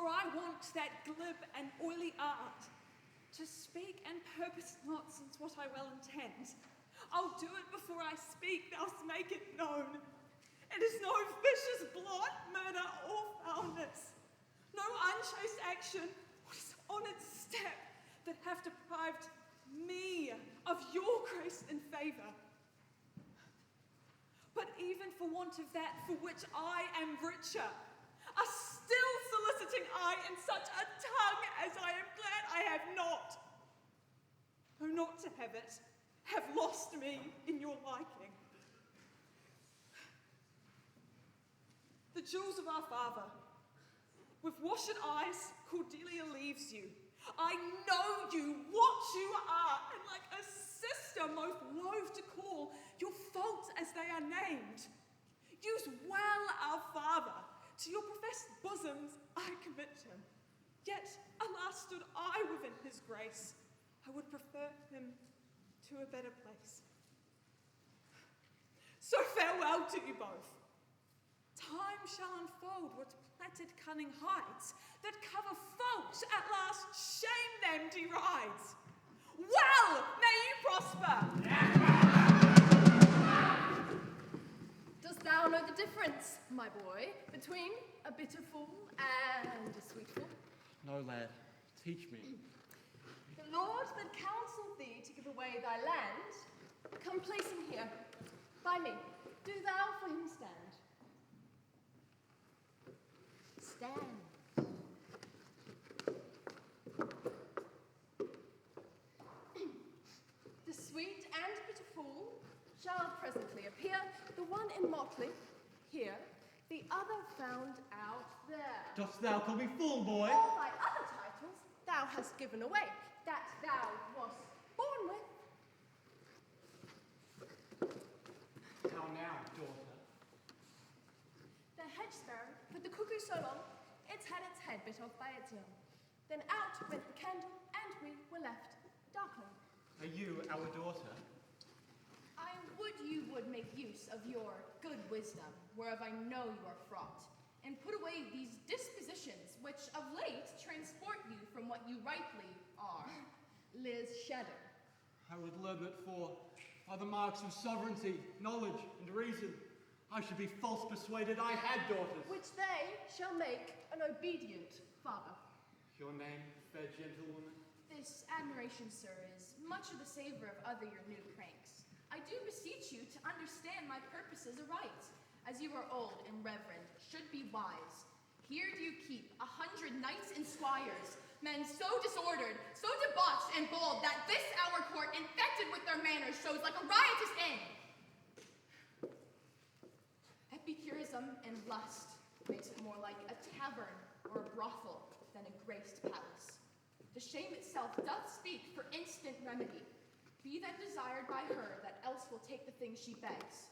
For I want that glib and oily art, to speak and purpose not since what I well intend. I'll do it before I speak, thou'st make it known. It is no vicious blot, murder, or foulness, no unchaste action, or dishonored step that have deprived me of your grace and favour. But even for want of that for which I am richer, a still soliciting I in such a tongue as I am glad I have not. Though not to have it, have lost me in your liking. The jewels of our father, with washed eyes, Cordelia leaves you. I know you, what you are, and like a sister most loath to call your faults as they are named. Use well our father, to your professed bosoms I commit him. Yet, alas, stood I within his grace, I would prefer him to a better place. So farewell to you both. Time shall unfold what plaited cunning hides, that cover fault at last shame them derides. Well, may you prosper! Dost thou know the difference, my boy, between a bitter fool and a sweet fool? No, lad. Teach me. The Lord that counselled thee to give away thy land, come place him here, by me. Do thou for him stand. Stand. The sweet and bitter fool shall presently appear, the one in motley, here, the other found out there. Dost thou call me fool, boy? All thy other titles thou hast given away, that thou wast born with. How now, daughter? The hedge sparrow put the cuckoo so long, it's had its head bit off by its young. Then out went the candle, and we were left darkling. Are you our daughter? I would you would make use of your good wisdom, whereof I know you are fraught, and put away these dispositions which of late transport you from what you rightly are, Liz Shadow. I would learn that for, by the marks of sovereignty, knowledge, and reason, I should be false persuaded I had daughters. Which they shall make an obedient father. Your name, fair gentlewoman? This admiration, sir, is much of the savor of other your new pranks. I do beseech you to understand my purposes aright, as you are old and reverend, should be wise. Here do you keep 100 knights and squires, men so disordered, so debauched and bold, that this our court, infected with their manners, shows like a riotous inn. Epicurism and lust makes it more like a tavern or a brothel than a graced palace. The shame itself doth speak for instant remedy. Be then desired by her that else will take the thing she begs.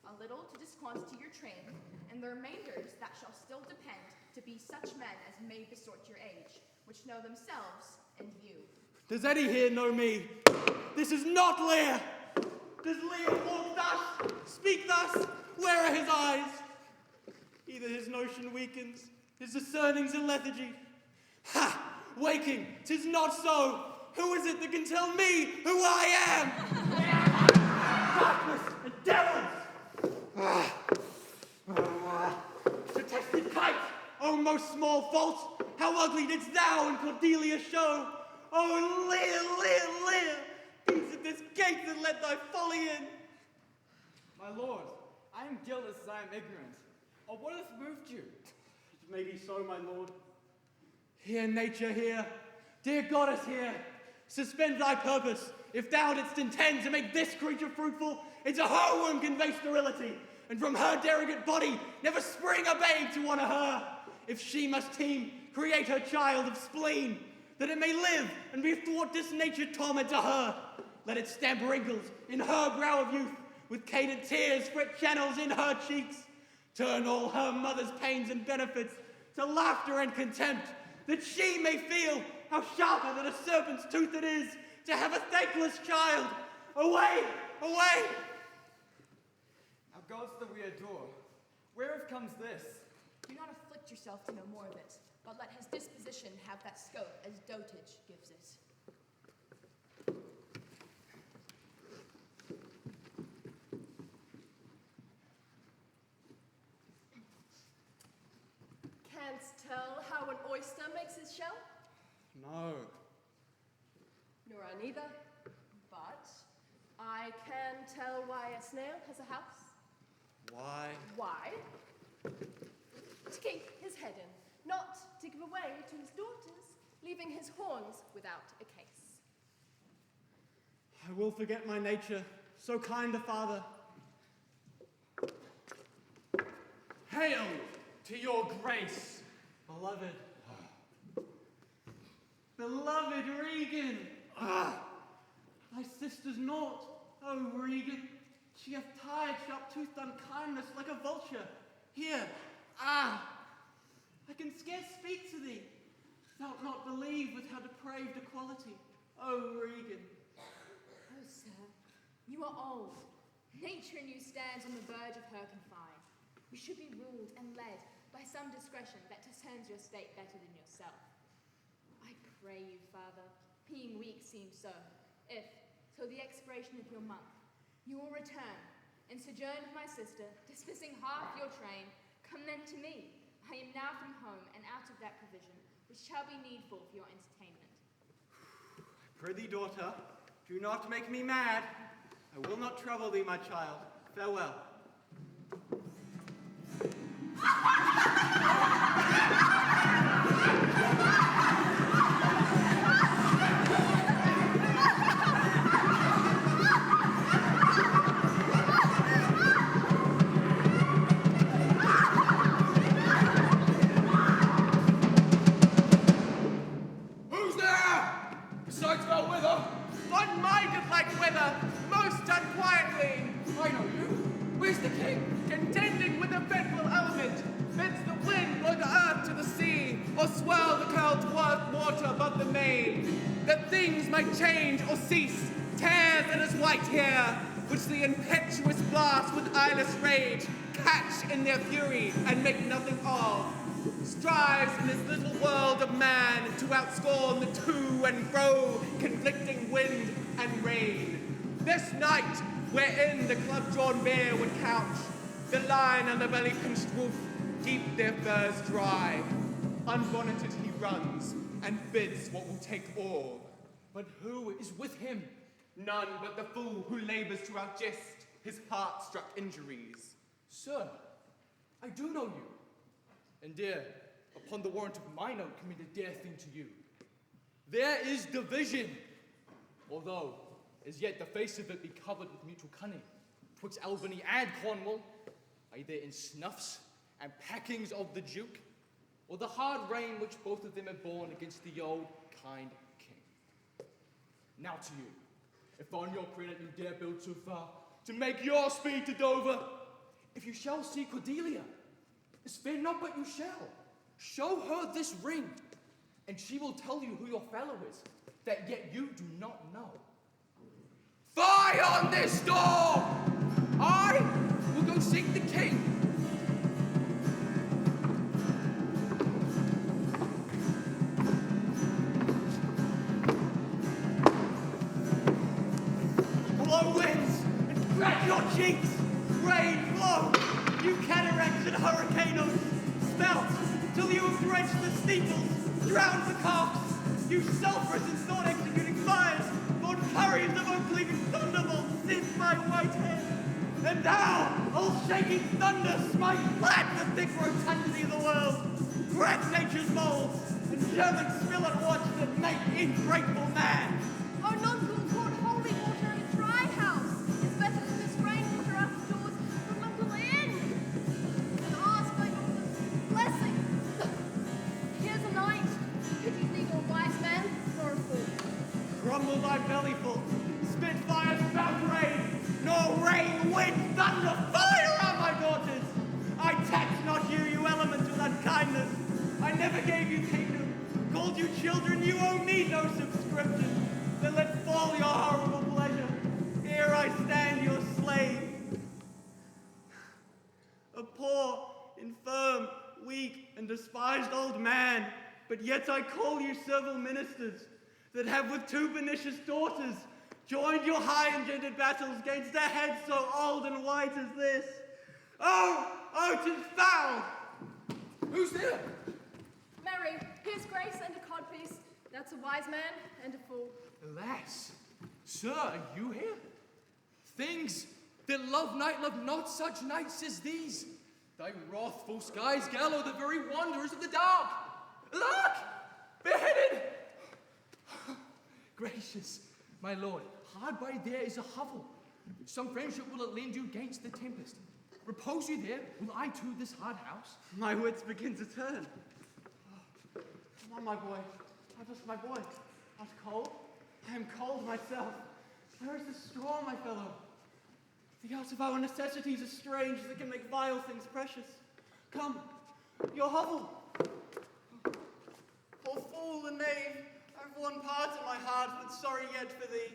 A little to disquantity your train, and the remainders that shall still depend to be such men as may besort your age, which know themselves and you. Does any here know me? This is not Lear! Does Lear walk thus? Speak thus? Where are his eyes? Either his notion weakens, his discerning's in lethargy. Ha! Waking, 'tis not so! Who is it that can tell me who I am? Darkness and devils! Detested kite! Oh, most small fault! How ugly didst thou and Cordelia show! Oh, Lear, Lear, Lear! Peace at this gate that let thy folly in! My lord, I am guiltless as I am ignorant. Of what hath moved you? It may be so, my lord. Hear nature here, dear goddess here, suspend thy purpose. If thou didst intend to make this creature fruitful, into her womb convey sterility, and from her derogate body never spring a babe to honor her. If she must teem, create her child of spleen, that it may live and be thwart disnatured torment to her. Let it stamp wrinkles in her brow of youth, with cadent tears fret channels in her cheeks. Turn all her mother's pains and benefits to laughter and contempt, that she may feel how sharper than a serpent's tooth it is to have a thankless child. Away, away! Our gods that we adore, whereof comes this? Do not afflict yourself to know more of it. but let his disposition have that scope as dotage gives it. Canst tell how an oyster makes its shell? No. Nor I neither. But I can tell why a snail has a house. Why? Why? To keep his head in, not to give away to his daughters, leaving his horns without a case. I will forget my nature, so kind a father. Hail to your grace, beloved. Beloved Regan! Thy sister's naught, O Regan. She hath tied sharp-toothed unkindness like a vulture. Here, I can scarce speak to thee. Thou'lt not believe with how depraved a quality, O Regan. Oh, sir, you are old. Nature in you stands on the verge of her confine. You should be ruled and led by some discretion that discerns your state better than yourself. I pray you, father, being weak seems so, if, till the expiration of your month, you will return and sojourn with my sister, dismissing half your train, come then to me. I am now from home and out of that provision, which shall be needful for your entertainment. Prithee, daughter, do not make me mad. I will not trouble thee, my child. Farewell. Who's there? Besides about Wither? One-minded like Wither, most unquietly, I know you. Where's the king? contending with the fitful element, bids the wind blow the earth to the sea, or swell the curled water above the main, that things might change or cease, tears in his white hair, which the impetuous blast with eyeless rage catch in their fury and make nothing of, strives in his little world of man to outscorn the to and fro conflicting wind and rain. This night, wherein the club-drawn bear would couch, the lion and the belly-pinched wolf keep their furs dry. Unbonneted he runs, and bids what will take all. But who is with him? None but the fool who labors to outjust his heart-struck injuries. Sir, I do know you. And dare, upon the warrant of my note, commit a dare thing to you. There is division, although as yet the face of it be covered with mutual cunning, twixt Albany and Cornwall, either in snuffs and packings of the Duke, or the hard reign which both of them have borne against the old kind king. Now to you, if on your credit you dare build so far, to make your speed to Dover, if you shall see Cordelia, spare not but you shall. Show her this ring, and she will tell you who your fellow is, that yet you do not know. Fie on this door! I will go seek the king. Blow winds and crack your cheeks! Rain, blow! You cataracts and hurricanes! Spout till you have drenched the steeples, drowned the cocks! You sulphurous and thought-executing fires, born curries of oak-leaving thunderbolts, since my white head! And thou, all shaking thunder, smite flat the thick rotundity of the world! Crack nature's molds, and German spill at watch that make ingrateful man! Our nuncle poured holy water in a dry house. It's better than this rainwater out of doors from Uncle Inn. And ask my daughter's blessing. Here's a night. Pity's neither a wise man nor a fool. Crumble thy bellyful, spit fire spout rain, nor rain, wind, thunder, fire on my daughters! I tax not you, you elements, with unkindness. I never gave you kingdom, called you children, you owe me no subscription. Then let fall your horrible pleasure. Here I stand, your slave. A poor, infirm, weak, and despised old man, but yet I call you servile ministers, that have with two pernicious daughters joined your high-engendered battles against a head so old and white as this. Oh, 'tis foul! Who's there? Mary, here's grace and a codpiece. That's a wise man and a fool. Alas, sir, are you here? Things that love night love not such nights as these. Thy wrathful skies gallow the very wanderers of the dark. Look! Beheaded! Gracious, my lord, hard by there is a hovel. Some friendship will it lend you against the tempest. Repose you there, will I to this hard house? My wits begin to turn. Come on, my boy. My boy. Art cold? I am cold myself. Where is the straw, my fellow? The art of our necessities is strange that can make vile things precious. Come, your hovel. For fool and knave, I've one part in my heart that's sorry yet for thee.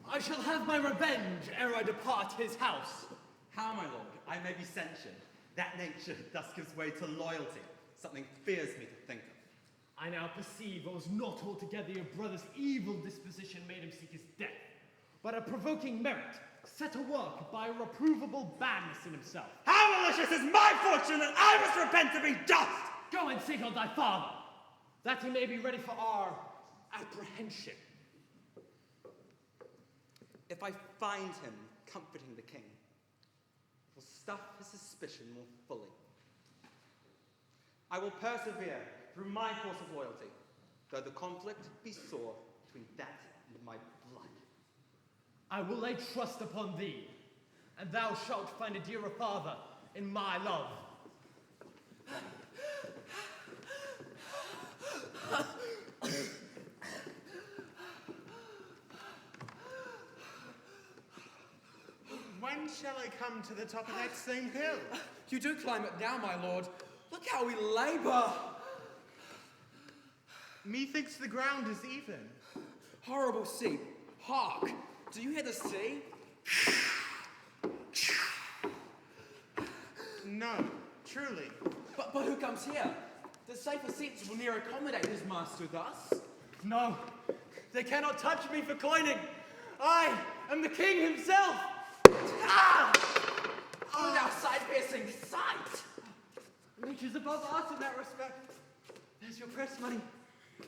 I shall have my revenge ere I depart his house. How, my lord, I may be censured. That nature thus gives way to loyalty, something fears me to think of. I now perceive it was not altogether your brother's evil disposition made him seek his death, but a provoking merit set to work by a reprovable badness in himself. How malicious is my fortune that I must repent to be dust! Go and seek out thy father, that he may be ready for our apprehension. If I find him comforting the king, it will stuff his suspicion more fully. I will persevere through my course of loyalty, though the conflict be sore between that and my blood. I will lay trust upon thee, and thou shalt find a dearer father in my love. When shall I come to the top of that same hill? You do climb it now, my lord. Look how we labor. Methinks the ground is even. Horrible sea. Hark! Do you hear the sea? No, truly. But who comes here? The safer seats will near accommodate his master thus. No, they cannot touch me for coining. I am the king himself. Ah! Oh, thou side-piercing sight! Nature's above art in that respect. There's your press money.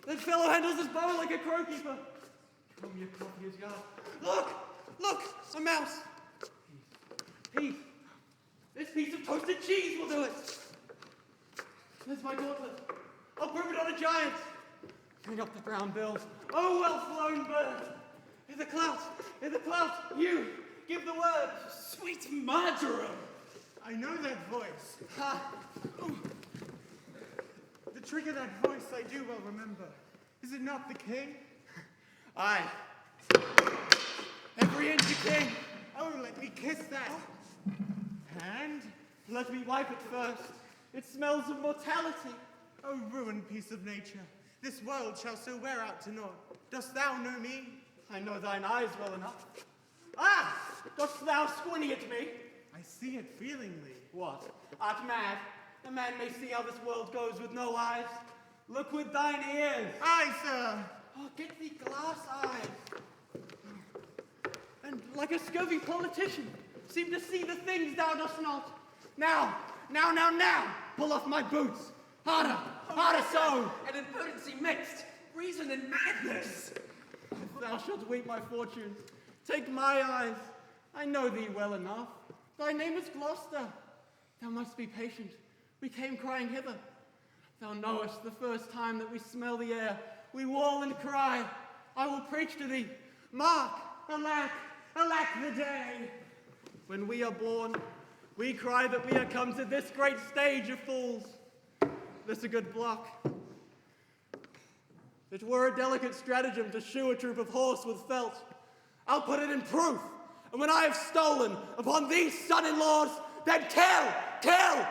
That fellow handles his bow like a crow-keeper. Come, you coffee's yard. Look, a mouse. Peace. This piece of toasted cheese will do it. There's my gauntlet. I'll prove it on a giant. Bring up the brown bills. Oh, well-flown bird. In the clouds, you give the word. Sweet marjoram! I know that voice. Ha! The trick of that voice I do well remember. Is it not the king? Aye. Every inch a king. Oh, let me kiss that. And? Let me wipe it first. It smells of mortality. Oh, ruined piece of nature. This world shall so wear out to naught. Dost thou know me? I know thine eyes well enough. Ah! Dost thou squinny at me? I see it feelingly. What? Art mad? A man may see how this world goes with no eyes. Look with thine ears. Aye, sir. Oh, get thee glass eyes. And like a scurvy politician, seem to see the things thou dost not. Now, pull off my boots. Harder so. And impudency mixed, reason and madness! If thou shalt weep my fortunes, take my eyes. I know thee well enough. Thy name is Gloucester. Thou must be patient. We came crying hither. Thou knowest the first time that we smell the air, we wail and cry. I will preach to thee. Mark, alack the day. When we are born, we cry that we are come to this great stage of fools. This a good block. It were a delicate stratagem to shoe a troop of horse with felt. I'll put it in proof. And when I have stolen upon these son-in-laws, then kill